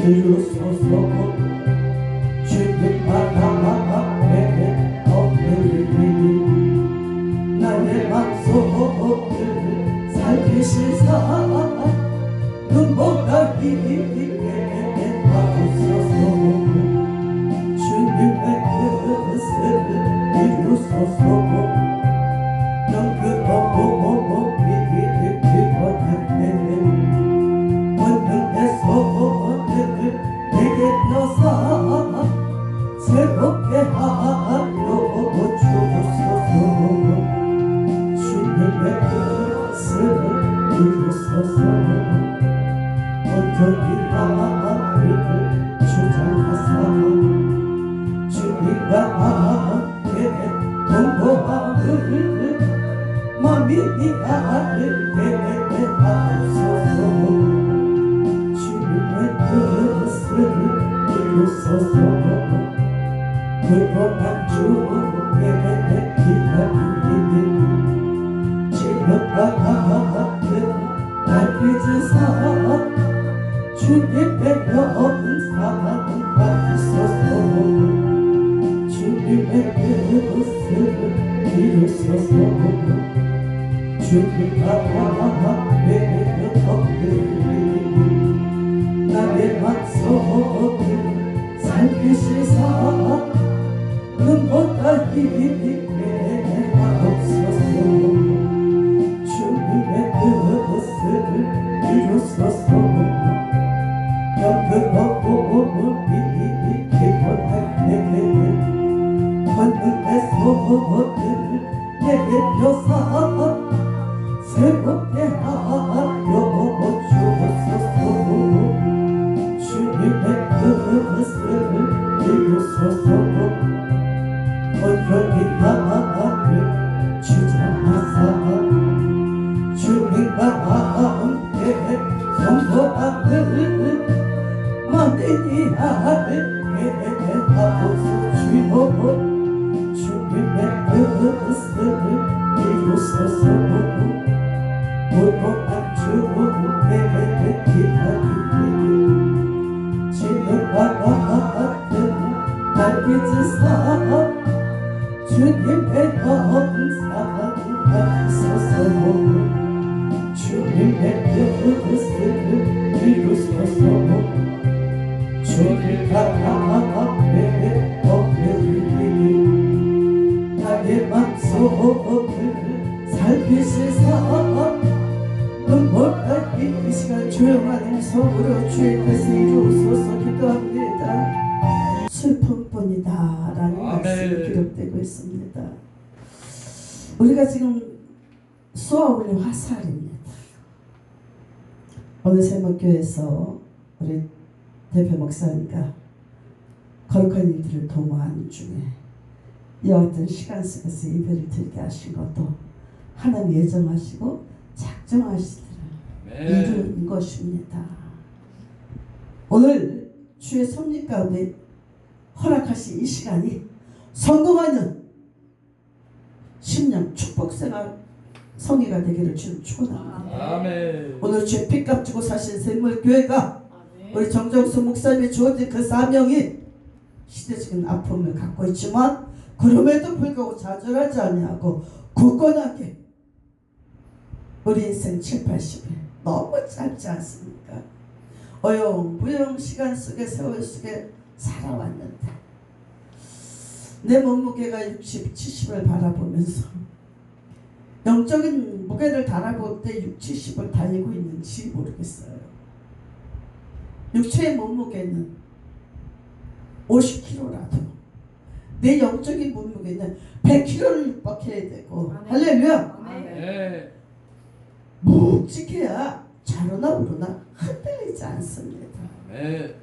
주소서 주님 앞에 엎드리니 나의 맘속을 살피시사 눈보다 깊게 하소서 주님의 뜻을 이루소서 영그럽고 기뻐하네 권능의 손을 내게 펴서 새롭게 하여 주소서 주님의 뜻을 이루소서 온전히 나를 주장하사 주님과 함께 동거함을 마음이 나를 하옵소서 주님의 뜻을 이루소서 불법한 주님의 기다리니 지금과 함께 날 빚으사 주님의 영상을 받으소서 주님의 뜻을 이루소서 주님과 함께 엎드리니 나의 맘속을 살피시사 눈보다 깊게 하옵소서 주님의 뜻을 이루소서 영그럽고 기뻐하네 권능의 손을 내게 펴사 새롭게 하여 주소서 주님의 뜻을 이루소서 온전히 나를 주장하사 주님과 함께 성도함을 만드니 하게 하소서 주님의 뜻을 이루소서 불법한 주님의 기다리니 지금과 같은 날 빚으사 주님의 영상을 받으소서 주님의 뜻을 이루소서 주님과 함께 엎드리니 나의 맘속을 살피시사 눈보다 이 시간 조용한 속으로 주의 뜻을 이루소서 기도합니다. 슬픔뿐이다 라는 말씀이 기록되고 있습니다. 우리가 지금 쏘아올린 화살입니다. 어느 세목교회에서 우리 대표 목사님과 거룩한 일들을 도모하는 중에 이와 같은 시간 속에서 예배를 드리게 하신 것도 하나님 예정하시고 작정하시더라 이룬 것입니다. 오늘 주의 섭리 가운데 허락하신 이 시간이 성공하는 10년 축복생활 성의가 되기를 주님 축원합니다. 아멘. 오늘 주의 피값 주고 사신 샘물교회가 우리 정정수 목사님이 주어진 그 사명이 시대적인 아픔을 갖고 있지만 그럼에도 불구하고 좌절하지 아니하고 굳건하게 우리 인생 7, 80일 너무 짧지 않습니까? 어영부영 시간 속에 세월 속에 살아왔는데 내 몸무게가 60, 70을 바라보면서 영적인 무게를 달아볼 때 6, 70을 달리고 있는지 모르겠어요. 육체의 몸무게는 50kg라도 내 영적인 몸무게는 100kg를 육박해야 되고 할렐루야. 네. 묵직해야 자로나 우로나 흔들리지 않습니다. 네.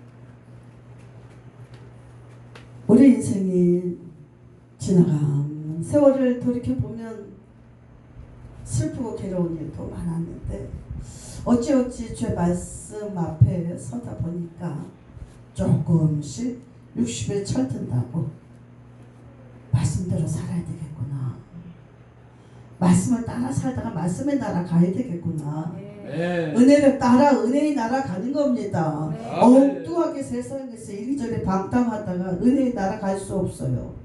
우리 인생이 지나간 세월을 돌이켜보면 슬프고 괴로운 일도 많았는데 어찌어찌 제 말씀 앞에 서다 보니까 조금씩 60에 철든다고 말씀대로 살아야 되겠구나. 말씀을 따라 살다가 말씀의 나라 가야 되겠구나. 네. 은혜를 따라 은혜의 나라 가는 겁니다. 네. 엉뚱하게 이렇게 세상에서 이리저리 방탕하다가 은혜의 나라 갈 수 없어요.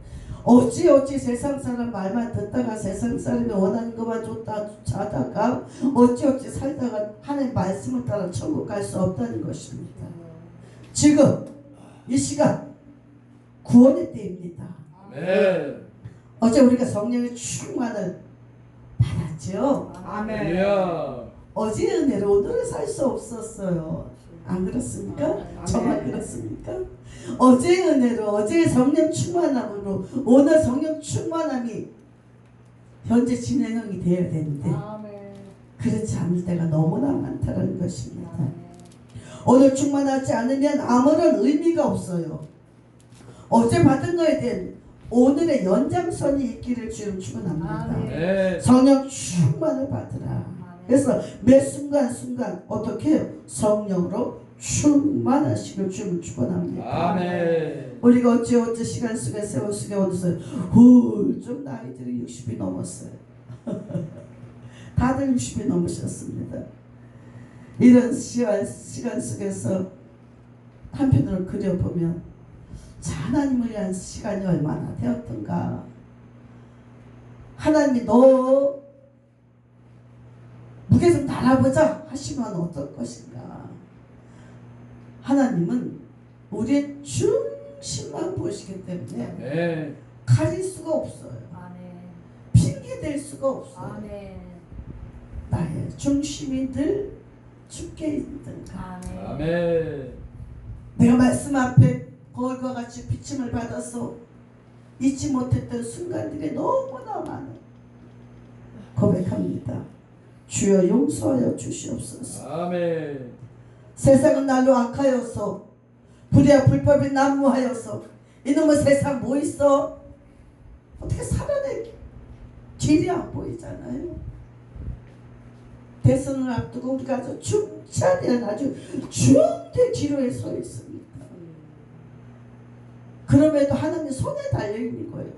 어찌 세상 사람 말만 듣다가 세상 사람이 원하는 것만 쫓아다가 어찌 살다가 하나님 말씀을 따라 천국 갈 수 없다는 것입니다. 지금 이 시간 구원의 때입니다. 네. 어제 우리가 성령의 충만을 받았죠. 아멘. 어제 은혜로 오늘은 살 수 없었어요. 안 그렇습니까? 정말 그렇습니까? 어제 은혜로 어제 성령 충만함으로 오늘 성령 충만함이 현재 진행형이 되어야 되는데 그렇지 않을 때가 너무나 많다는 것입니다. 오늘 충만하지 않으면 아무런 의미가 없어요. 어제 받은 거에 대한 오늘의 연장선이 있기를 주님 축원합니다. 성령 충만을 받으라. 그래서 매 순간순간 어떻게 해요? 성령으로 충만하시길 주님 축원합니다. 아멘. 우리가 어찌 시간 속에 세월 속에 어디서 훌쩍 나이들이 60이 넘었어요. 다들 60이 넘으셨습니다. 이런 시간 속에서 한편으로 그려보면 하나님을 위한 시간이 얼마나 되었던가. 하나님이 너 무게 좀 달아보자 하시면 어떨 것인가. 하나님은 우리의 중심만 보시기 때문에 가릴 수가 없어요. 핑계 댈 수가 없어요. 나의 중심이 늘 주께 있든가. 내가 말씀 앞에 거울과 같이 비침을 받아서 잊지 못했던 순간들이 너무나 많아요. 고백합니다. 주여 용서하여 주시옵소서. 아멘. 세상은 날로 악하여서 불의와 불법이 난무하여서 이놈의 세상 뭐 있어? 어떻게 살아낼 길이 안 보이잖아요. 대선을 앞두고 우리가 아주 중차대한 아주 중대 기로에 서 있습니다. 그럼에도 하나님 손에 달려있는 거예요.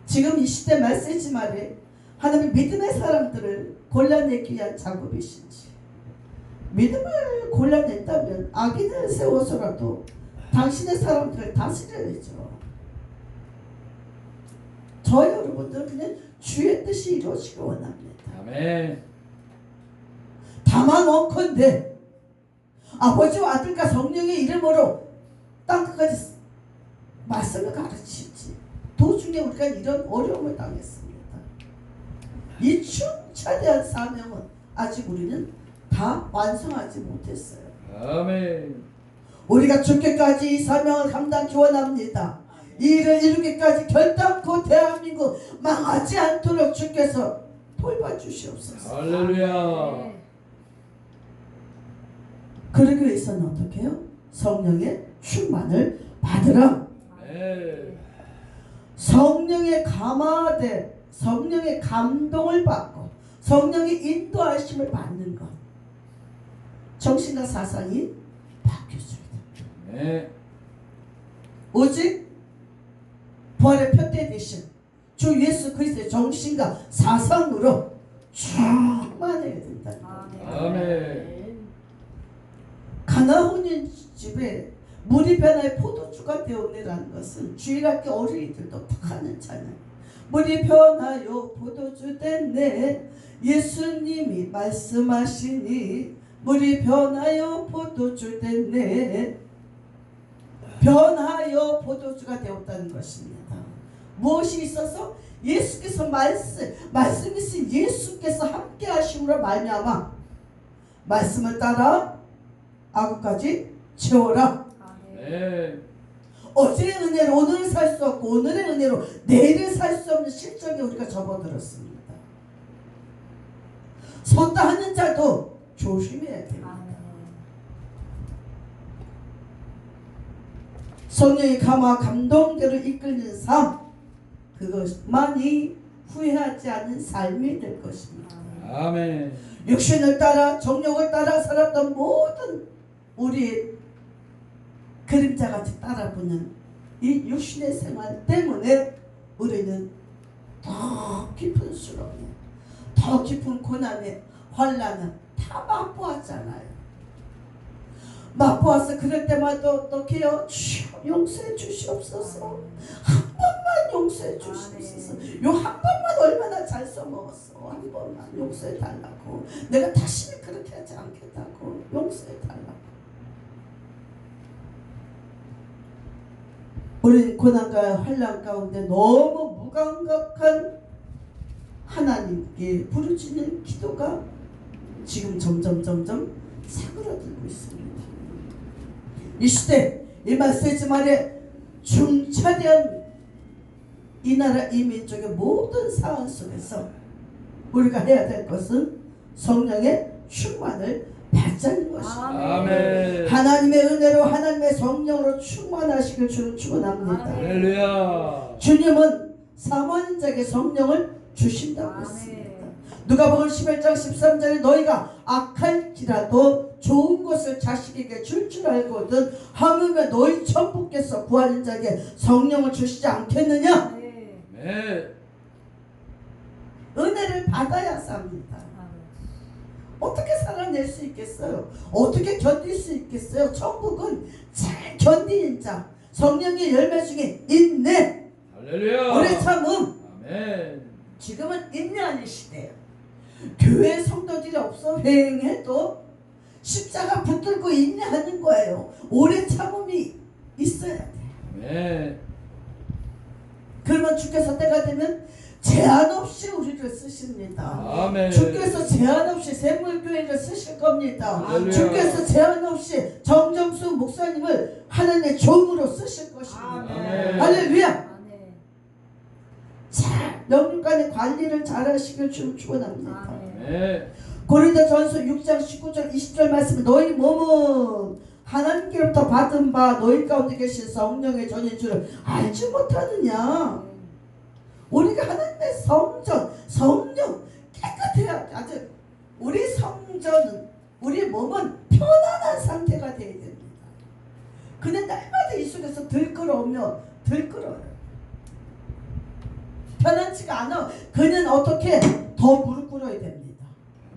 지금 이 시대 메시지 말에 하나님 믿음의 사람들을 골라내기 위한 작업이신지, 믿음을 골라낸다면 악인을 세워서라도 당신의 사람들을 다스려야죠. 저 여러분들은 그냥 주의 뜻이 이루어지기 원합니다. 아멘. 다만 원컨대 아버지와 아들과 성령의 이름으로 땅끝까지 말씀을 가르치지. 도중에 우리가 이런 어려움을 당했습니다. 이 충차대한 사명은 아직 우리는 다 완성하지 못했어요. 아멘. 우리가 죽기까지 이 사명을 감당하기 원합니다. 이 일을 이루기까지 결단코 대한민국 망하지 않도록 주께서 돌봐주시옵소서. 할렐루야. 그러기 위해서는 어떻게 해요? 성령의 충만을 받으라. 성령의 감화되 성령의 감동을 받고 성령의 인도하심을 받는 것. 정신과 사상이 바뀌어져야 됩니다. 오직 부활의 표대 되신 주 예수 그리스도의 정신과 사상으로 충만해야 된다. 아멘. 가나 혼인집에 물이 변화의 포도주가 되었네라는 것은 주일학교 어린이들도 다 하는 찬양. 물이 변하여 포도주 됐네. 예수님이 말씀하시니 물이 변하여 포도주 됐네. 변하여 포도주가 되었다는 것입니다. 무엇이 있어서? 예수께서 말씀이신 예수께서 함께 하심으로 말미암아 말씀을 따라 악까지 채워라. 어제의 은혜로 오늘을 살 수 없고 오늘의 은혜로 내일을 살 수 없는 실정에 우리가 접어들었습니다. 섰다 하는 자도 조심해야 됩니다. 성령의 감화 감동대로 이끌리는 삶, 그것만이 후회하지 않은 삶이 될 것입니다. 아멘. 육신을 따라 정욕을 따라 살았던 모든 우리의 그림자같이 따라붙는 이 육신의 생활 때문에 우리는 더 깊은 수렁에, 더 깊은 고난에, 환난을 다 맛보았잖아요. 맛보아서 그럴 때마다 어떡해요? 용서해 주시옵소서. 한 번만 용서해 주시옵소서. 요 한 번만 얼마나 잘 써먹었어. 한 번만 용서해 달라고. 내가 다시는 그렇게 하지 않겠다고 용서해 달라고. 우리 고난과 환난 가운데 너무 무감각한 하나님께 부르짖는 기도가 지금 점점 사그라들고 있습니다. 이 시대 이 메시지 말에 중차대한 이 나라 이 민족의 모든 상황 속에서 우리가 해야 될 것은 성령의 충만을 받자는 것입니다. 아멘. 하나님의 은혜로 하나님의 성령으로 충만하시길 주는 축원합니다. 할렐루야. 주님은 사모하는 자에게 성령을 주신다고 했습니다. 누가복음 11장 13절에 너희가 악할지라도 좋은 것을 자식에게 줄 줄 알거든 하물며 너희 천부께서 구하는 자에게 성령을 주시지 않겠느냐? 네. 은혜를 받아야 삽니다. 어떻게 살아낼 수 있겠어요? 어떻게 견딜 수 있겠어요? 천국은 잘 견디는 자, 성령의 열매 중에 인내, 할렐루야. 오래 참음. 아멘. 지금은 인내하는 시대예요. 교회 성도들이 없어 회행해도 십자가 붙들고 인내하는 거예요. 오래 참음이 있어야 돼요. 아멘. 그러면 주께서 때가 되면 제한 없이 우리를 쓰십니다. 아멘. 주께서 제한 없이 샘물교회를 쓰실 겁니다. 할렐루야. 주께서 제한 없이 정정수 목사님을 하나님의 종으로 쓰실 것입니다. 아멘. 할렐루야. 자, 영육간의 관리를 잘 하시길 주님 축원합니다. 네. 고린도전서 6장 19절 20절 말씀 너희 몸은 하나님께로부터 받은 바 너희 가운데 계신 성령의 전인 줄을 알지 못하느냐. 우리가 하나님의 성령 깨끗해야 아주 우리 성전은 우리 몸은 편안한 상태가 되어야 됩니다. 근데 날마다 이 속에서 들끓어오면 들끓어요. 편안치가 않아. 그는 어떻게 더 무릎 꿇어야 됩니다.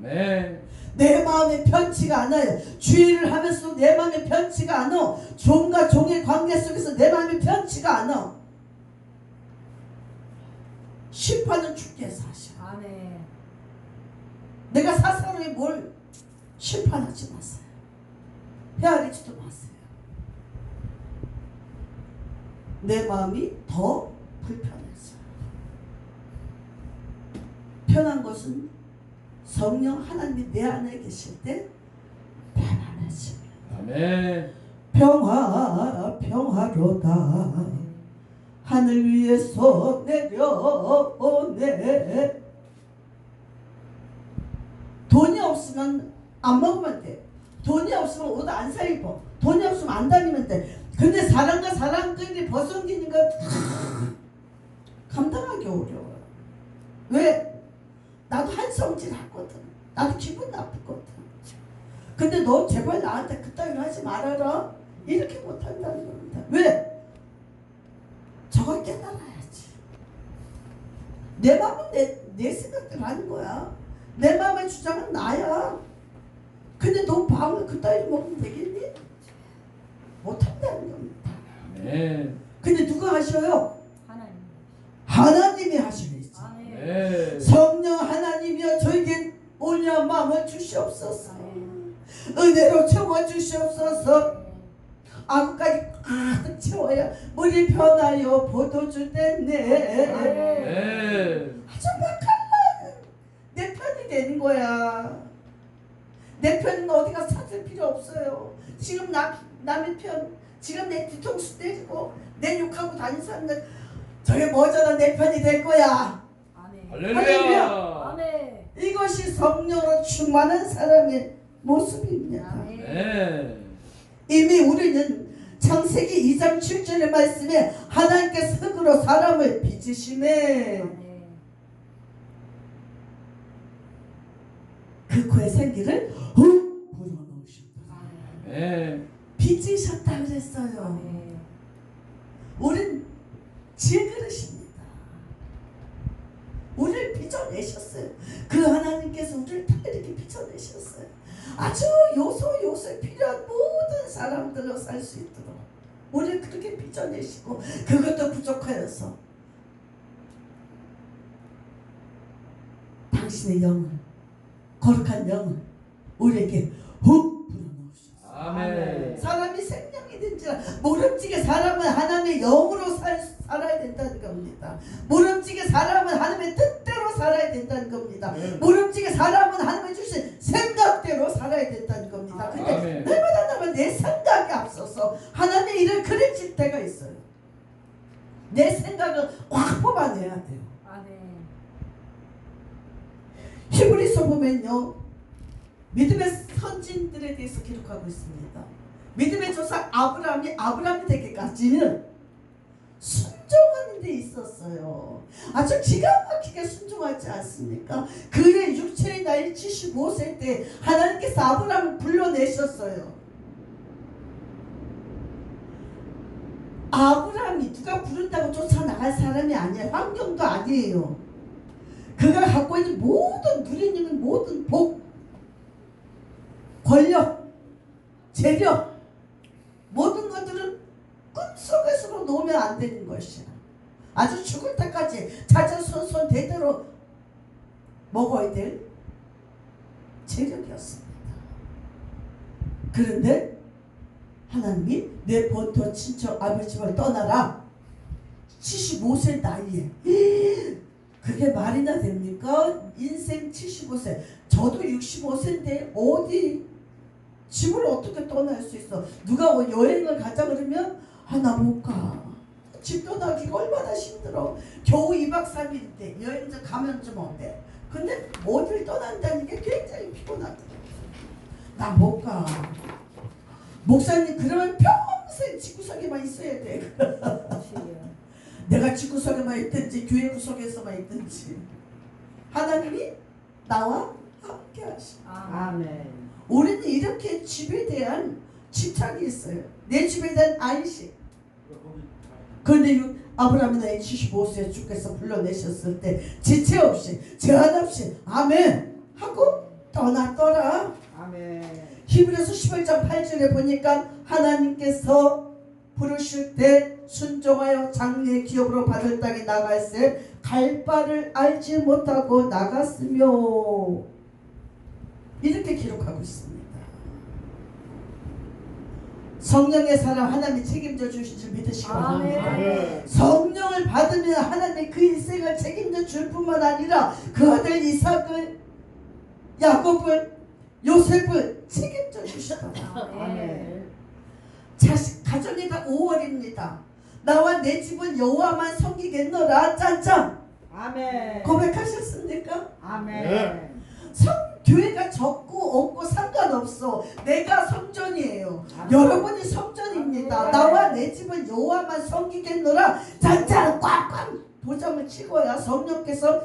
아멘. 내 마음이 편치가 않아요. 주의를 하면서도 내 마음이 편치가 않아. 종과 종의 관계 속에서 내 마음이 편치가 않아. 심판은 주께서 하셔. 아멘. 내가 사사로이 뭘 심판하지 마세요. 헤아리지도 마세요. 내 마음이 더 불편했어요. 편한 것은 성령 하나님이 내 안에 계실 때 편안해집니다. 아멘. 평화로다 하늘 위에서 내려오네. 돈이 없으면 안 먹으면 돼. 돈이 없으면 옷 안 사 입어. 돈이 없으면 안 다니면 돼. 근데 사람과 사람끼리 벗어지는 건 감당하기 어려워요. 왜? 나도 한성질 하거든. 나도 기분 나쁘거든. 근데 너 제발 나한테 그따위로 하지 말아라. 이렇게 못한다는 겁니다. 왜? 저걸 깨달아야지. 내 마음은 내 생각대로 하는 거야. 내 마음의 주장은 나야. 근데 너 밥을 그따위로 먹으면 되겠니? 못한다는 겁니다. 아멘. 근데 누가 하셔요? 하나님. 하나님이 하시겠지. 아멘. 네. 성령 하나님이여 저에게 온유한 마음을 주시옵소서. 아멘. 은혜로 채워주시옵소서. 아구까지 가득 채워야 물이 변하여 포도주 됐네. 네. 아주 막할라 내 편이 되는 거야. 내 편은 어디가 찾을 필요 없어요. 지금 남의 편, 지금 내 뒤통수 때리고 내 욕하고 다니는 사람들 저게 뭐잖아. 내 편이 될 거야. 아멘. 할렐루야. 아멘. 이것이 성령으로 충만한 사람의 모습입니다. 아멘. 네. 이미 우리는 창세기 2장 7절의 말씀에 하나님께서 흙으로 사람을 빚으심에 아멘. 그 코에 생기를 훅 불어넣으셨다. 네. 빚으셨다 그랬어요. 아멘. 우린 질그릇입니다. 우리를 빚어내셨어요. 그 하나님께서 우리를 다 이렇게 빚어내셨어요. 아주 요소요소에 필요한 모든 사람들로 살 수 있도록 우리를 그렇게 빚어내시고 그것도 부족하여서 당신의 영을 거룩한 영을 우리에게 훅 불어넣으셨어요. 아멘. 사람이 생명이 된지라 모름지게 사람은 하나님의 영으로 살아야 된다는 겁니다. 모름지게 사람은 하나님의 뜻대로 살아야 된다는 겁니다. 모름지게 사람은 하나님의 주신 생각대로 살아야 된다는 겁니다. 근데 날마다 내 생각이 앞서서 하나님의 일을 그르칠 때가 있어요. 내 생각을 확 뽑아내야 돼요. 히브리서 보면요, 믿음의 선진들에 대해서 기록하고 있습니다. 믿음의 조상 아브라함이 되기까지는 순종하는 데 있었어요. 아주 기가 막히게 순종하지 않습니까? 그의 육체의 나이 75세 때 하나님께서 아브라함을 불러내셨어요. 아브라함이 누가 부른다고 쫓아나갈 사람이 아니에요. 환경도 아니에요. 그가 갖고 있는 모든 누리는 모든 복, 권력, 재력, 모든 것들은 꿈속에서 놓으면 안 되는 것이야. 아주 죽을 때까지 자자손손 대대로 먹어야 될 재력이었습니다. 그런데 하나님이 내 본토 친척 아버지 집을 떠나라. 75세 나이에 그게 말이나 됩니까? 인생 75세. 저도 65세인데 어디 집을 어떻게 떠날 수 있어? 누가 여행을 가자 그러면 나 못 가. 집 떠나기가 얼마나 힘들어. 겨우 2박 3일인데 여행자 가면 좀 어때? 근데 어딜 떠난다는 게 굉장히 피곤하더라고요. 나 못 가. 목사님 그러면 평생 집구석에만 있어야 돼. 내가 집구석에만 있든지 교회 구석에서만 있든지 하나님이 나와 함께 하시고 아멘. 우리는 이렇게 집에 대한 집착이 있어요. 내 집에 대한 안식. 그런데 아브라함이 나이 75세에 주께서 불러내셨을 때 지체 없이 제한 없이 아멘 하고 떠났더라. 아멘. 히브리서 11장 8절에 보니까 하나님께서 부르실 때 순종하여 장래의 기업으로 받을 땅에 나갈새 갈 바를 알지 못하고 나갔으며 이렇게 기록하고 있습니다. 성령의 사람 하나님이 책임져 주신 줄 믿으시기 바랍니다. 성령을 받으면 하나님이 그 인생을 책임져 줄 뿐만 아니라 그 아들 이삭을 야곱을 요셉을 책임져 주시더라. 자식 가정이가 5월입니다. 나와 내 집은 여호와만 섬기겠노라. 짠짠. 아멘. 고백하셨습니까? 아멘. 교회가 적고 없고 상관없어. 내가 성전이에요. 아멘. 여러분이 성전입니다. 아멘. 나와 내 집은 여호와만 섬기겠노라. 짠짠 꽉꽉 도장을 찍어야 성령께서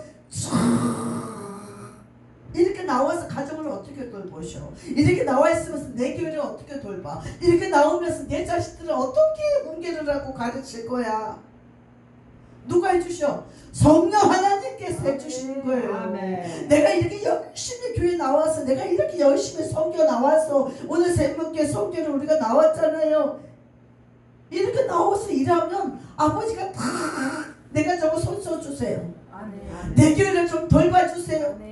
이렇게 나와서 가정을 어떻게 돌보셔? 이렇게 나와 있으면서 내 교회를 어떻게 돌봐? 이렇게 나오면서 내 자식들을 어떻게 훈계를 하고 가르칠 거야? 누가 해주셔? 성령 하나님께서 해주시는 거예요. 아멘. 내가 이렇게 열심히 교회 나와서 내가 이렇게 열심히 선교 나와서 오늘 새벽에 선교를 우리가 나왔잖아요. 이렇게 나와서 일하면 아버지가 다 내가 저거 손 써주세요. 아멘. 내 교회를 좀 돌봐주세요. 아멘.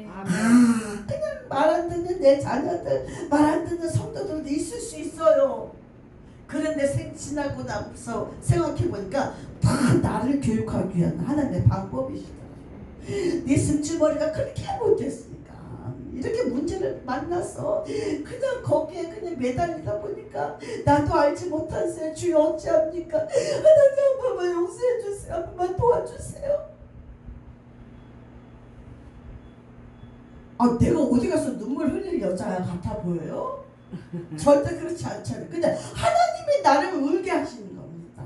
말 안 듣는 내 자녀들, 말 안 듣는 성도들도 있을 수 있어요. 그런데 지나고 나서 생각해보니까 다 나를 교육하기 위한 하나님의 방법이시더라고요. 네 승질머리가 그렇게 못됐으니까 이렇게 문제를 만나서 그냥 거기에 그냥 매달리다 보니까 나도 알지 못한 새 주여 어찌합니까? 하나님 한 번만 용서해 주세요. 한 번만 도와주세요. 내가 어디 가서 눈물 흘릴 여자 같아 보여요? 절대 그렇지 않잖아요. 근데 하나님이 나를 울게 하시는 겁니다.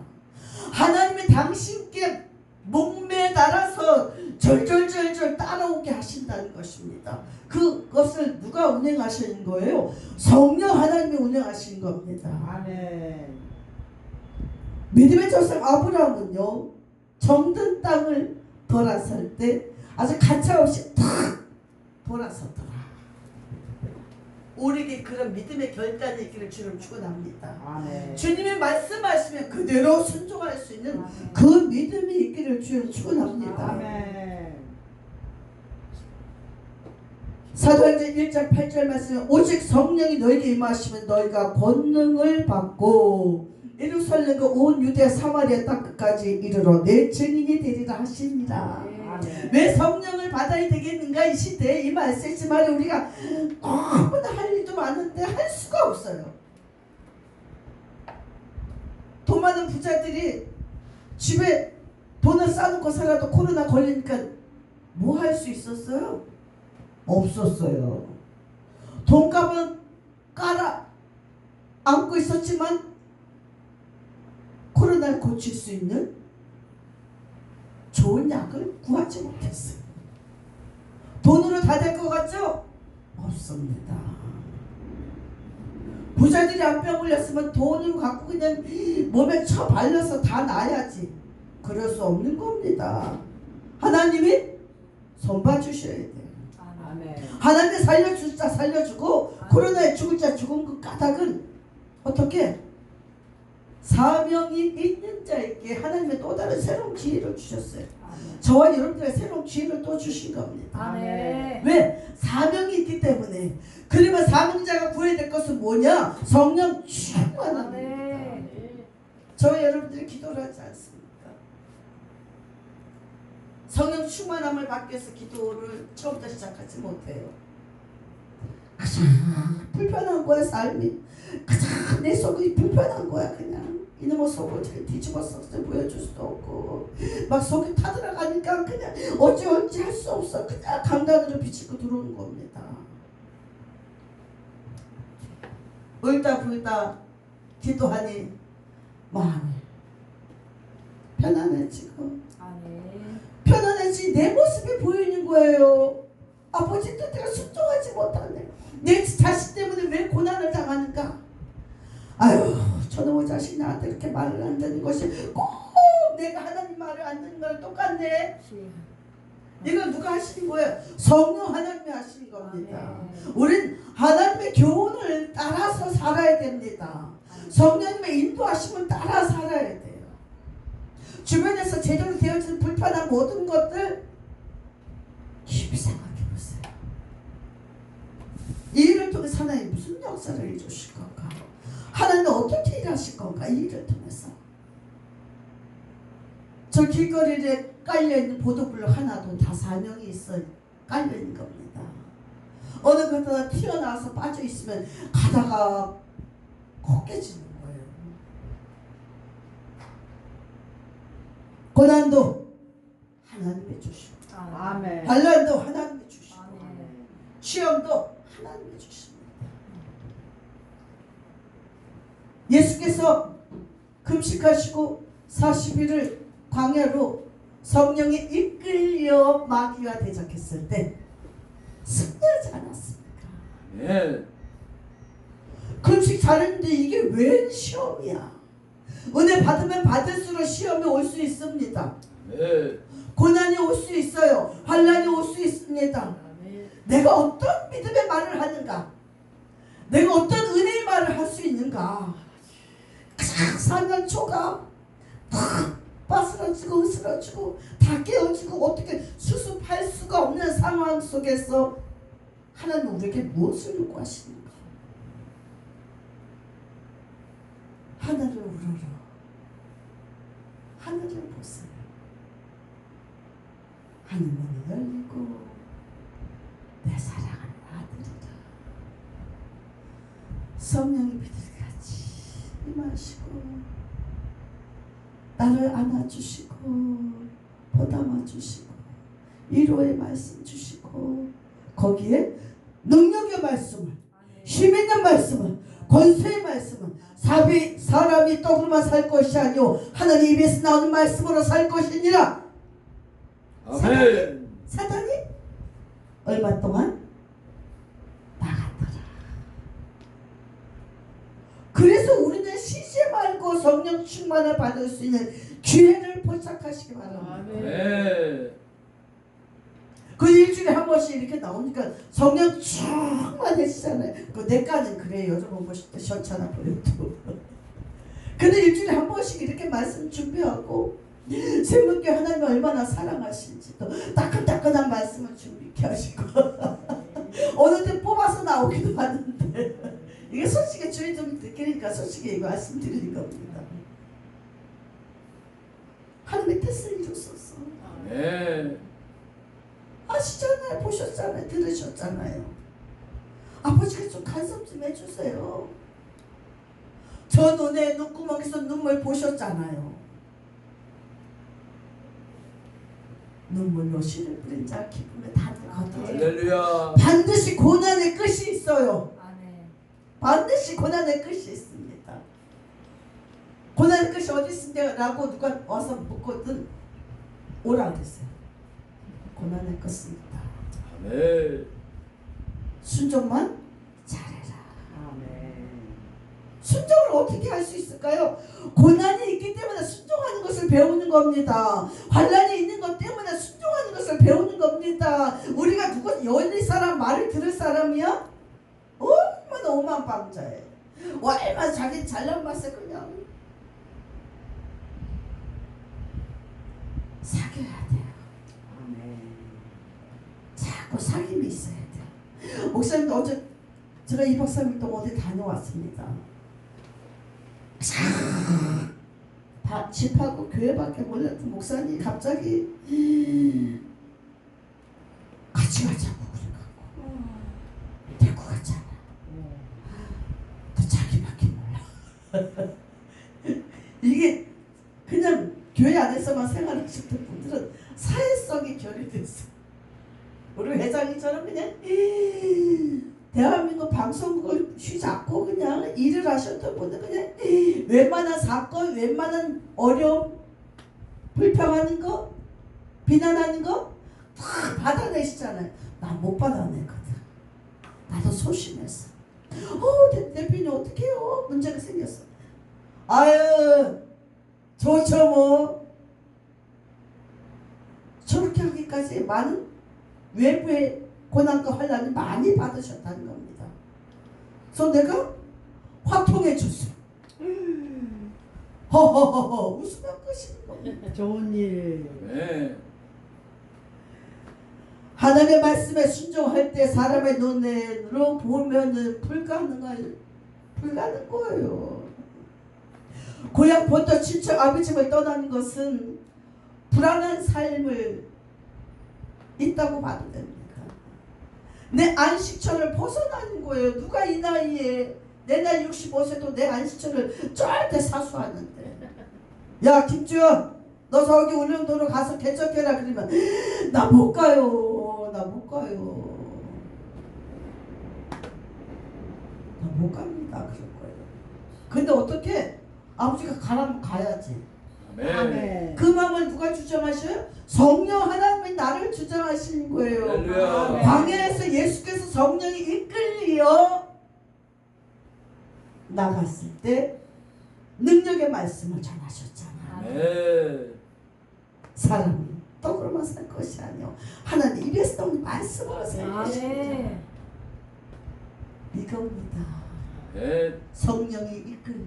하나님이 당신께 목매달아서 절절절절 따라오게 하신다는 것입니다. 그것을 누가 운행하시는 거예요? 성령 하나님이 운행하시는 겁니다. 아멘. 믿음의 조상 아브라함은요, 정든 땅을 돌아설 때 아주 가차없이 탁 돌아섰더라. 우리에게 그런 믿음의 결단이 있기를 주님 축원합니다. 아멘. 주님이 말씀하시면 그대로 순종할 수 있는 아멘. 그 믿음이 있기를 주님 축원합니다. 아멘. 사도행전 1장 8절 말씀 오직 성령이 너에게 임하시면 너희가 권능을 받고 예루살렘과 온 유대아 사마리아 땅 끝까지 이르러 내 증인이 되리라 하십니다. 아멘. 왜 성령을 받아야 되겠는가 이 시대에 이 말씀이지만 우리가 너무나 할 일도 많은데 할 수가 없어요. 돈 많은 부자들이 집에 돈을 쌓아놓고 살아도 코로나 걸리니까 뭐 할 수 있었어요? 없었어요. 돈값은 깔아 안고 있었지만 코로나를 고칠 수 있는 좋은 약을 구하지 못했어요. 돈으로 다 될 것 같죠? 없습니다. 부자들이 암병 걸렸으면 돈으로 갖고 그냥 몸에 쳐 발라서 다 나아야지. 그럴 수 없는 겁니다. 하나님이 손봐 주셔야 돼요. 아멘. 하나님이 살려줄 자 살려주고 코로나에 죽을 자 죽은 그 까닭은 어떻게? 사명이 있는 자에게 하나님의 또 다른 새로운 기회를 주셨어요. 아멘. 저와 여러분들의 새로운 기회를 또 주신 겁니다. 아멘. 왜? 사명이 있기 때문에. 그러면 사명자가 구해야 될 것은 뭐냐? 성령 충만함입니다. 저와 여러분들이 기도를 하지 않습니까? 성령 충만함을 받기 위해서 기도를 처음부터 시작하지 못해요. 가장 불편한 거야 삶이. 가장 내 속이 불편한 거야 그냥. 이놈의 속을 뒤집어서 보여줄 수도 없고 막 속이 타들어가니까 그냥 어찌 할 수 없어. 그냥 강단으로 비치고 들어오는 겁니다. 울다 불다 기도하니 마음이 편안해지고 편안해지 내 모습이 보이는 거예요. 아버지 뜻대로 순종하지 못하네. 내 자식 때문에 왜 고난을 당하는가? 아유 저놈의 자식이 나한테 이렇게 말을 안 듣는 것이 꼭 내가 하나님 말을 안 듣는 거랑 똑같네. 이건 누가 하시는 거예요? 성령 하나님이 하시는 겁니다. 우린 하나님의 교훈을 따라서 살아야 됩니다. 성령님의 인도하심을 따라 살아야 돼요. 주변에서 제대로 되어진 불편한 모든 것들 깊이 생각해 보세요. 이 일을 통해서 하나님 무슨 역사를 해주실 건가? 하나님은 어떻게 일하실 건가? 이 일을 통해서. 저 길거리에 깔려있는 보도블록 하나도 다 사명이 있어 깔려있는 겁니다. 어느 곳에다 튀어나와서 빠져있으면 가다가 꺾여지는 거예요. 고난도 하나님이 주시고 아멘. 환난도 하나님이 주시고 아멘. 시험도 하나님이 주십니다. 예수께서 금식하시고 40일을 광야로 성령이 이끌려 마귀와 대적했을 때 승리하지 않았습니까? 네. 금식 잘했는데 이게 왜 시험이야? 은혜 받으면 받을수록 시험이 올 수 있습니다. 네. 고난이 올 수 있어요. 환난이 올 수 있습니다. 내가 어떤 믿음의 말을 하는가? 내가 어떤 은혜의 말을 할 수 있는가? 가장 사면 초가 다 빠스러지고 으스러지고 다 깨어지고 어떻게 수습할 수가 없는 상황 속에서 하나님 우리에게 무엇을 요구하시는가? 하늘을 우러러 하늘을 보세요. 하늘문이 열리고 내 사랑하는 아들이라 성령이 비둘기같이 임하시고 나를 안아주시고 보담아주시고 위로의 말씀 주시고 거기에 능력의 말씀을 힘있는 말씀을 권세의 말씀을 사람이 떡으로만 살 것이 아니오 하나님 입에서 나오는 말씀으로 살 것이니라. 아멘. 사단이 얼마 동안 나갔더라. 그래서 우리는 쉬지 말고 성령 충만을 받을 수 있는 기회를 포착하시기 바랍니다. 네. 그 일주일에 한 번씩 이렇게 나오니까 성령 충만해지잖아요. 그 내까지는 그래요. 여러분 보실 때 시원찮아 보여도. 근데 일주일에 한 번씩 이렇게 말씀 준비하고 새롭게 하나님 얼마나 사랑하신지 또 따끈따끈한 말씀을 준비케 하시고 어느 때 뽑아서 나오기도 하는데 이게 솔직히 주의 좀 느끼니까 솔직히 말씀드리는 겁니다. 하나님의 뜻을 이루소서. 아멘. 아시잖아요. 보셨잖아요. 들으셨잖아요. 아버지가 좀 간섭 좀 해주세요. 저 눈에 눈구멍에서 눈물 보셨잖아요. 눈물로 씨를 뿌린 자 기쁨에 다들 거두리라. 할렐루야. 반드시 고난의 끝이 있어요. 아멘. 반드시 고난의 끝이 있습니다. 고난의 끝이 어디 있는데라고 누가 와서 묻거든 오라 그랬어요. 고난의 끝은 있다. 아멘. 순종만 잘해라. 아멘. 순종을 어떻게 할 수 있을까요? 고난이 있기 때문에 순종하는 것을 배우는 겁니다. 환난이 있는 것 때문에 순종하는 것을 배우는 겁니다. 우리가 누구 열린 사람 말을 들을 사람이야? 얼마나 오만방자해. 얼마나 자기 잘난 맛에 그냥 사귀어야 돼요. 아멘. 자꾸 사귐이 있어야 돼요. 목사님도 어제 제가 2박 3일 동안 어디 다녀왔습니다. 집하고 교회밖에 몰랐던 목사님이 갑자기 같이 가자고 그래갖고 데리고 갔잖아. 또 자기밖에 몰라. 이게 그냥 교회 안에서만 생활하셨던 분들은 사회성이 결여됐어. 우리 회장님처럼 그냥 대한민국 방송국을 휘잡고 그냥 일을 하셨던 분들 그냥 웬만한 사건, 웬만한 어려움, 불평하는 거, 비난하는 거 다 받아내시잖아요. 나 못 받아내거든. 나도 소심했어. 대표님 어떻게 해요? 문제가 생겼어. 아유 좋죠 뭐. 저렇게 하기까지 많은 외부의 고난과 환난을 많이 받으셨다는 겁니다. 그래서 내가 화통해 줬어요. 허허허허 웃으면 끝인 겁니다. 좋은 일. 아멘. 하나님의 말씀에 순종할 때 사람의 눈으로 보면은 불가능한 거예요. 고향 본토 친척 아버지를 떠나는 것은 불안한 삶을 있다고 봐도 됩니다. 내 안식처를 벗어나는 거예요. 누가 이 나이에 내 나이 65세도 내 안식처를 절대 사수하는데. 야 김주연 너 저기 울릉도로 가서 개척해라 그러면 나 못 가요. 나 못 가요. 나 못 갑니다. 그럴 거예요. 근데 어떻게 아버지가 가라면 가야지. 아멘. 아멘. 그 마음을 누가 주장하셔요? 성령 하나님이 나를 주장하시는 거예요. 할렐루야. 광야에서 예수께서 성령이 이끌려 나갔을 때 능력의 말씀을 전하셨잖아요. 아멘. 사람이 떡으로만 살 것이 아니요 하나님 입에서 나오는 말씀으로 살 것이다. 아멘. 이겁니다. 아멘. 성령이 이끌려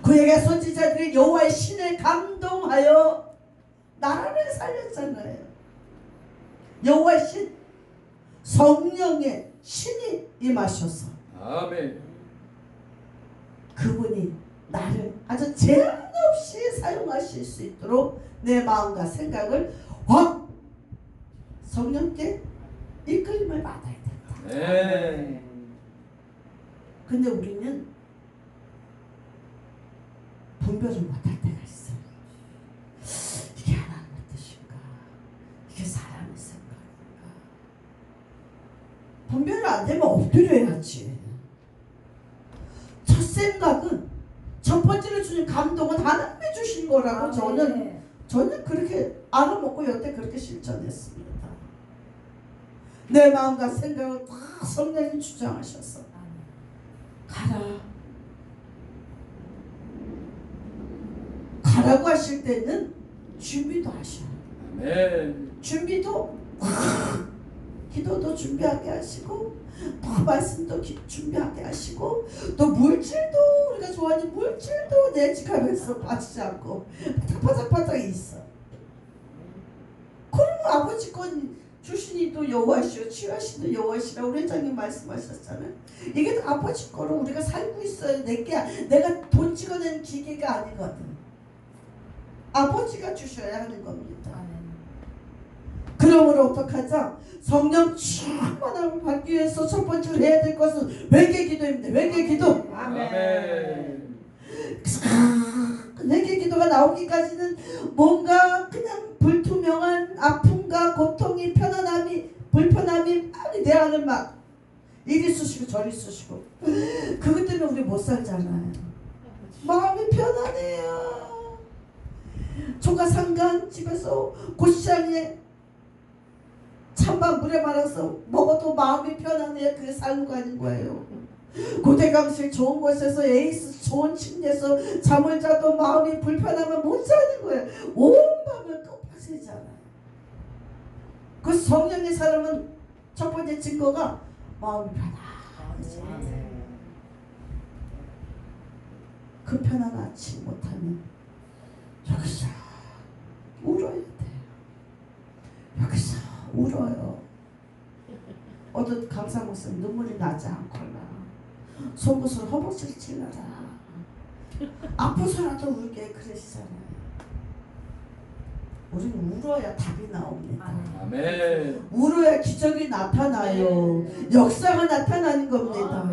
그에게 선지자들이 여호와의 신을 감동하여 나라를 살렸잖아요. 여호와의 신 성령의 신이 임하셔서 아멘. 그분이 나를 아주 제한 없이 사용하실 수 있도록 내 마음과 생각을 확 성령께 이끌림을 받아야 된다. 아멘. 근데 우리는 분별을 못할 때가 있어요. 이게 하나님의 뜻인가? 이게 사람의 생각인가? 분별이 안 되면 엎드려야지. 첫 생각은 첫 번째로 주신 감동은 하나님이 주신 거라고 저는 그렇게 알아먹고 여태 그렇게 실천했습니다. 내 마음과 생각을 다 성령이 주장하셔서 가라. 가라고 하실 때는 준비도 하셔야 돼요. 아멘. 준비도 기도도 준비하게 하시고 또 말씀도 준비하게 하시고 또 물질도 우리가 좋아하는 물질도 내 집 가면서 빠지지 않고 바짝바짝 있어. 그러면 아버지 건 주신이 또 여호와시오 취하시는 여호와시라 우리 회장님 말씀하셨잖아요. 이게 아버지 거로 우리가 살고 있어요. 내가 돈 찍어낸 기계가 아니거든. 아버지가 주셔야 하는 겁니다. 그러므로 어떡하자? 성령 충만함을 받기 위해서 첫 번째로 해야 될 것은 회개 기도입니다. 회개 기도. 아멘. 회개 기도가 나오기까지는 뭔가 그냥 불투명한 아픔과 고통이 편안함이 불편함이 빨리 내 안을 막 이리 쑤시고 저리 쑤시고 그것 때문에 우리 못 살잖아요. 마음이 편안해요. 조가 상간 집에서 고시장에 찬밥 물에 말아서 먹어도 마음이 편안해야 그게 살로 가는 거예요. 고대강실 좋은 곳에서 에이스 좋은 침대에서 잠을 자도 마음이 불편하면 못 자는 거예요. 온 밤을 깜빡이잖아요. 그 성령의 사람은 첫 번째 증거가 마음이 편하지. 그 편안 아치 못하면 여기서 울어야 돼요. 여기서 울어요. 어떤 강사 목사님 눈물이 나지 않거나 속옷을 허벅지를 찔러라 아프서라도 울게 그러시잖아요. 우리는 울어야 답이 나옵니다. 아멘. 울어야 기적이 나타나요. 역사가 나타나는 겁니다.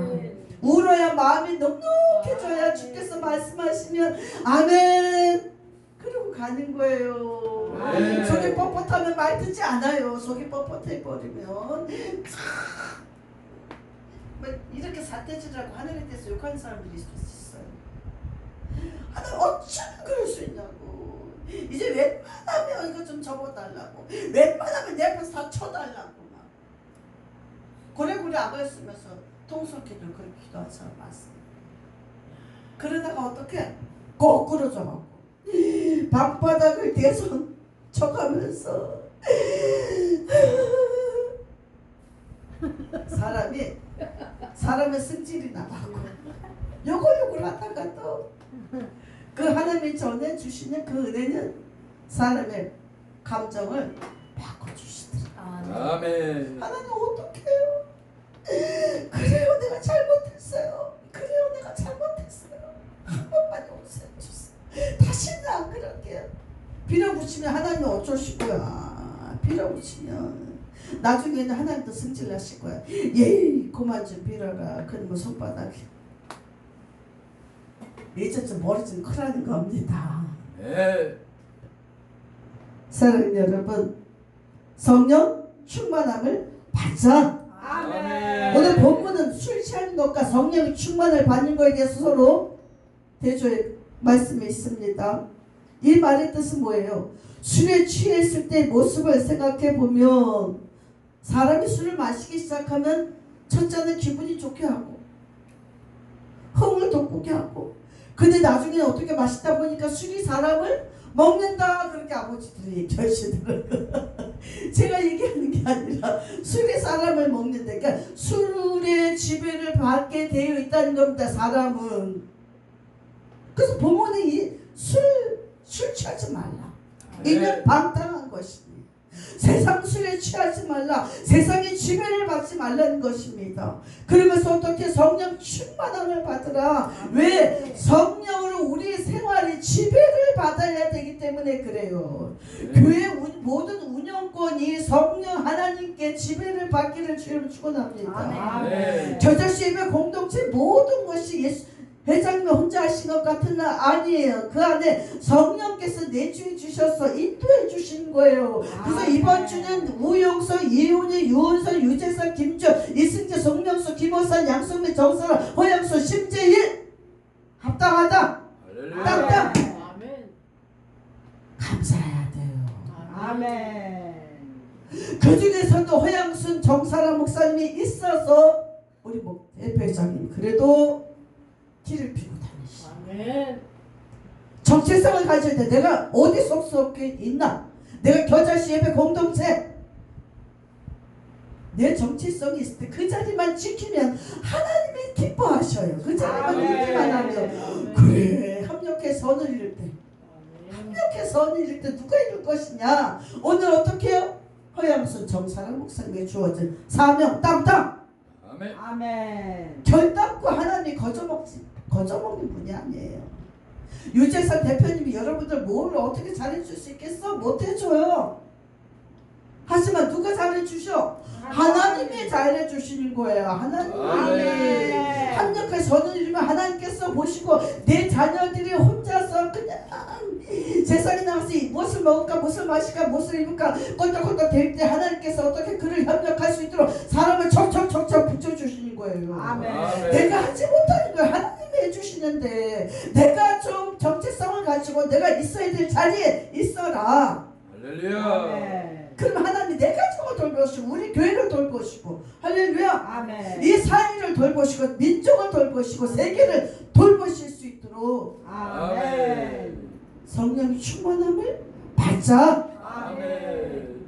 울어야 마음이 넉넉해져야 주께서 말씀하시면 아멘 그러고 가는 거예요. 네. 속이 뻣뻣하면 말 듣지 않아요. 속이 뻣뻣해 버리면 뭐 이렇게 사태질하고 하늘에 대해서 욕하는 사람들이 있어요. 하늘 어쩜 그럴 수 있냐고. 이제 웬만하면 이거 좀 접어달라고. 웬만하면 내 앞에서 다 쳐달라고 막. 고래고래 아버였으면서 통솔기도 그렇게 기도한 사람 많습니다. 그러다가 어떻게 거꾸로 져갖고 방바닥을 대손 쳐가면서 사람의 승질이 나가고 요걸 하다가 또 그 하나님이 전해 주시는 그 은혜는 사람의 감정을 바꿔주시더라. 아멘. 하나님 어떡해요? 그래요 내가 잘못했어요. 그래요 내가 잘못했어요. 한 번만 용서해 주세요. 다시는 안 그럴게요. 빌어붙이면 하나님은 어쩌실 거야. 빌어붙이면 나중에는 하나님도 승질나실 거야. 예이 그만 좀 빌어라. 그러면 손바닥에 이제 좀 머리 좀 크라는 겁니다. 네. 사랑하는 여러분 성령 충만함을 받자. 아멘. 오늘 본문은 술 취하는 것과 성령의 충만을 받는 것에 대해서 서로 대조의 말씀이 있습니다. 이 말의 뜻은 뭐예요? 술에 취했을 때 모습을 생각해 보면 사람이 술을 마시기 시작하면 첫째는 기분이 좋게 하고 흥을 돋구게 하고 근데 나중에는 어떻게 마시다 보니까 술이 사람을 먹는다 그렇게 아버지들이 얘기하시더라고요. 제가 얘기하는 게 아니라 술이 사람을 먹는다. 그러니까 술의 지배를 받게 되어 있다는 겁니다. 사람은. 그래서 본문은 술 취하지 말라. 이는 방탕한 것입니다. 세상 술에 취하지 말라. 세상의 지배를 받지 말라는 것입니다. 그러면서 어떻게 성령 충만함을 받으라. 왜? 성령으로 우리의 생활의 지배를 받아야 되기 때문에 그래요. 교회 모든 운영권이 성령 하나님께 지배를 받기를 주님 축원합니다. 겨자씨 예배 공동체 모든 것이 예수 회장님 혼자 하신 것 같은 날 아니에요. 그 안에 성령께서 내주해 주셔서 인도해 주신 거예요. 그래서 이번 주는 우영서, 이훈이, 유은서, 유재석, 김주, 이승재, 송명수, 김호산, 양성민, 정선아, 허양수, 심재일 합당하다. 땅땅. 감사해야 돼요. 아멘. 그 중에서도 허양순, 정사라 목사님이 있어서 우리 대표회장님 그래도 길을 피고 다니시. 정체성을 가져야 돼. 내가 어디 속속해 있나? 내가 겨자씨 예배 공동체 내 정체성이 있을 때 그 자리만 지키면 하나님이 기뻐하셔요. 그 자리만 유지만 하면. 그래, 합력해 선을 이룰 때, 합력해 선을 이룰 때 누가 이룰 것이냐. 오늘 어떻게 해요? 허양순 정사랑 목사님에게 주어진 사명 땅땅. 아멘. 아멘. 결단코 하나님이 거저먹는 분이 아니에요. 유재산 대표님이 여러분들 뭘 어떻게 잘해줄 수 있겠어? 못해줘요. 하지만 누가 잘해주셔? 하나님이 잘해주시는 거예요. 하나님이. 아멘. 합력해 선을 이루면 하나님께서 보시고 내 자녀들이 혼자서 그냥 세상에 나가서 무엇을 먹을까, 무엇을 마실까, 무엇을 입을까 껄떡껄떡 될 때 하나님께서 어떻게 그를 협력할 수 있도록 사람을 척척척척 붙여주시는 거예요. 아멘. 내가 하지 못하는 걸 하나님이 해주시는데 내가 좀 정체성을 가지고 내가 있어야 될 자리에 있어라. 할렐루야. 아멘. 그럼 하나님 내 가정을 돌보시고 우리 교회를 돌보시고 할렐루야. 아멘. 이 사회를 돌보시고 민족을 돌보시고 세계를 돌보실 수 있도록 아멘. 성령의 충만함을 받자. 아멘.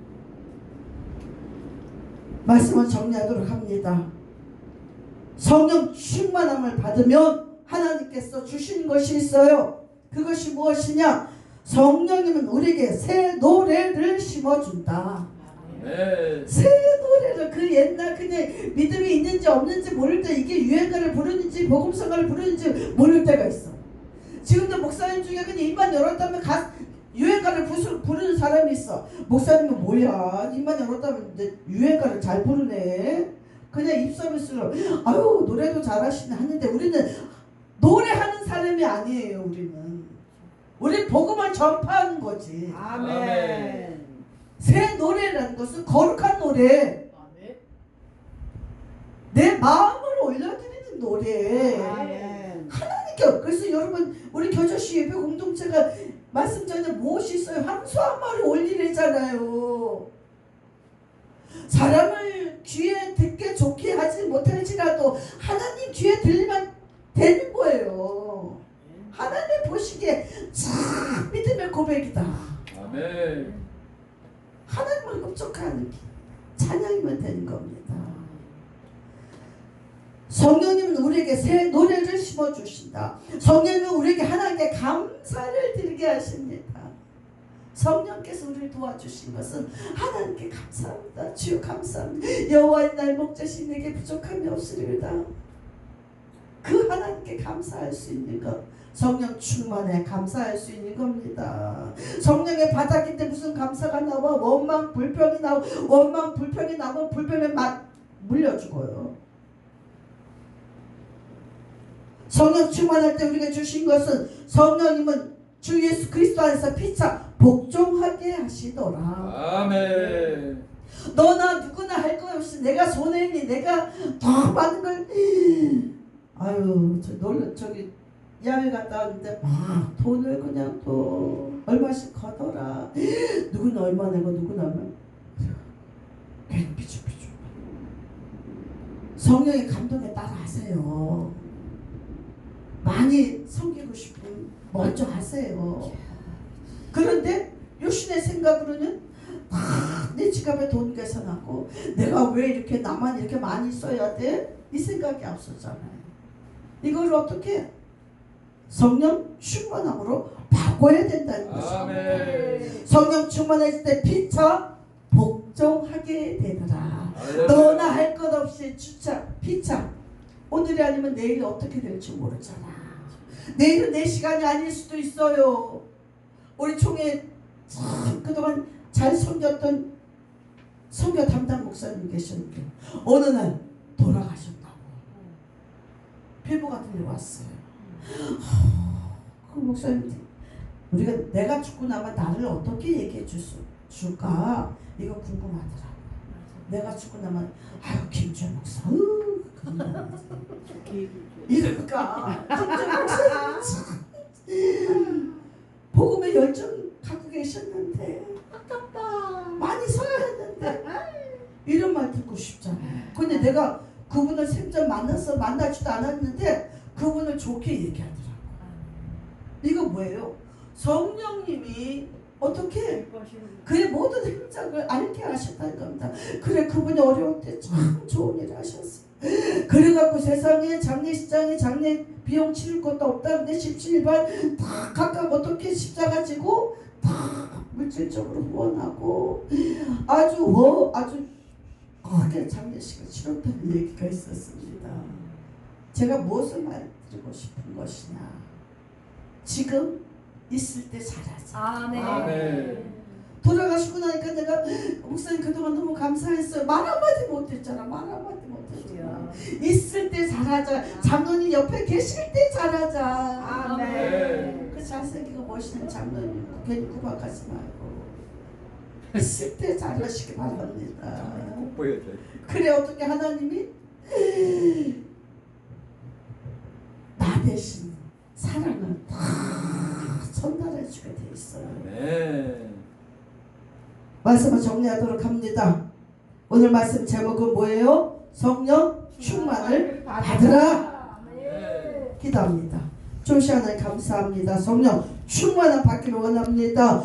말씀을 정리하도록 합니다. 성령 충만함을 받으면 하나님께서 주시는 것이 있어요. 그것이 무엇이냐? 성령님은 우리에게 새 노래를 심어준다. 아멘. 새 노래를 그 옛날 그냥 믿음이 있는지 없는지 모를 때 이게 유행가를 부르는지 복음성가를 부르는지 모를 때가 있어. 지금도 목사님 중에 그냥 입만 열었다면 유행가를 부르는 사람이 있어. 목사님은 뭐야? 입만 열었다면 유행가를 잘 부르네. 그냥 입 서비스로 아유 노래도 잘하시네 하는데 우리는 노래하는 사람이 아니에요. 우리 복음을 전파하는 거지. 아멘. 새 노래라는 것은 거룩한 노래. 내 마음을 올려드리는 노래. 아멘. 하나님께. 그래서 여러분 우리 겨자씨 예배 공동체가 말씀 전에 무엇이 있어요? 황소 한 마리 올리래잖아요. 사람을 귀에 듣게 좋게 하지 못할지라도 하나님 귀에 들리면 되는 거예요. 하나님 보시기에 참 믿음의 고백이다. 아멘. 하나님을 흡족한 찬양이면 되는 겁니다. 성령님은 우리에게 새 노래를 심어주신다. 성령님은 우리에게 하나님께 감사를 드리게 하십니다. 성령께서 우리를 도와주신 것은 하나님께 감사합니다. 주여 감사합니다. 여호와의 나의 목자신 내게 부족함이 없으리로다. 그 하나님께 감사할 수 있는 것, 성령 충만에 감사할 수 있는 겁니다. 성령의 바닥인데 무슨 감사가 나와? 원망 불평이 나와. 원망 불평이 나면 불평에 막 물려 죽어요. 성령 충만할 때 우리가 주신 것은 성령님은 주 예수 그리스도 안에서 피차 복종하게 하시더라. 아멘. 너나 누구나 할 것 없이 내가 손해니 내가 더 많은 걸 아유 저기 야외 갔다 왔는데 막 돈을 그냥 또 얼마씩 걷어라. 누구는 얼마 내고 누구는 얼마 괜히 비추비추. 성령의 감동에 따라 하세요. 많이 섬기고 싶으면 먼저 하세요. 그런데 요신의 생각으로는 내 지갑에 돈 계산하고 내가 왜 이렇게 나만 이렇게 많이 써야 돼? 이 생각이 앞서잖아요. 이걸 어떻게 성령 충만함으로 바꿔야 된다는 것입니다. 성령 충만했을 때 피차 복종하게 되더라. 너나 할 것 없이 주차 피차. 오늘이 아니면 내일이 어떻게 될지 모르잖아. 내일은 내 시간이 아닐 수도 있어요. 우리 총회 참 그동안 잘 섬겼던 선교 담당 목사님 계셨는데 어느 날 돌아가셨다고 필보 같은 일 왔어요. 그 목사님 우리가 내가 죽고 나면 나를 어떻게 얘기해 줄까 이거 궁금하더라고요. 내가 죽고 나면 아유 김주현 목사 이럴까 김주현 목사님 복음의 열정 갖고 계셨는데 아깝다 많이 서야 했는데 이런 말 듣고 싶잖아요. 근데 내가 그분을 생전 만나지도 않았는데 그분을 좋게 얘기하더라고요. 이거 뭐예요? 성령님이 어떻게? 그의 모든 행적을 알게 하셨다는 겁니다. 그래 그분이 어려울 때 참 좋은 일을 하셨어요. 그래갖고 세상에 장례식장에 장례 비용 치를 것도 없다는데 17반 다 각각 어떻게 십자가 지고 다 물질적으로 후원하고 아주 크게 장례식을 치렀다는 얘기가 있었습니다. 제가 무엇을 말드리고 싶은 것이냐, 지금 있을 때 잘하자. 아멘. 돌아가시고 나니까 내가 목사님 그동안 너무 감사했어요. 말 한마디 못했잖아. 말 한마디 못했잖아. 있을 때 잘하자. 장로님 옆에 계실 때 잘하자. 아멘. 그 잘생기고 멋있는 장로님 괜히 구박하지 말고 있을 때 잘하시기 바랍니다. 꼭 보여줘요. 그래 어떻게 하나님이 나 대신 사랑을 다 전달해 주게 돼 있어요. 아멘. 말씀을 정리하도록 합니다. 오늘 말씀 제목은 뭐예요? 성령 충만을 받으라. 아멘. 기도합니다. 좀 시간을 감사합니다. 성령 충만을 받기를 원합니다.